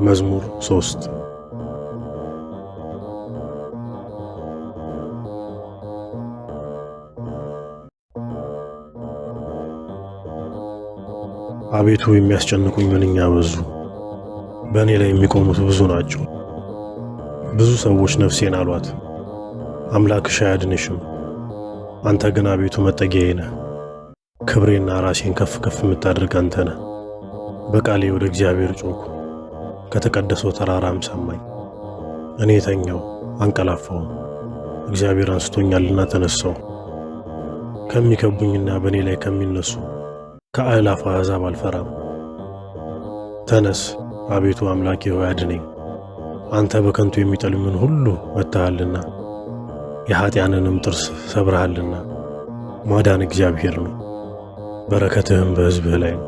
መዝሙር 3 አቤቱ የሚያስጨንቁኝ ምንኛ በዙ፣ በእኔ ላይ የሚቆሙት ብዙ ናቸው። ብዙ ሰዎች ነፍሴን አሏት፣ አምላክሽ አያድንሽም። አንተ ግን አቤቱ መጠጊያዬ ነህ፣ ክብሬና ራሴን ከፍ ከፍ የምታደርግ አንተ ነህ። በቃሌ ወደ እግዚአብሔር ጮኽሁ፣ ከተቀደሰው ተራራም ሰማኝ። እኔ ተኛው አንቀላፋሁም፣ እግዚአብሔር አንስቶኛልና ተነሳሁ። ከሚከቡኝና በእኔ ላይ ከሚነሱ ከአእላፍ አሕዛብ አልፈራም። ተነስ አቤቱ አምላኬ ሆይ አድነኝ። አንተ በከንቱ የሚጠሉኝን ሁሉ መትተሃልና የኀጢአንንም ጥርስ ሰብረሃልና። ማዳን እግዚአብሔር ነው፣ በረከትህም በሕዝብህ ላይ ነው።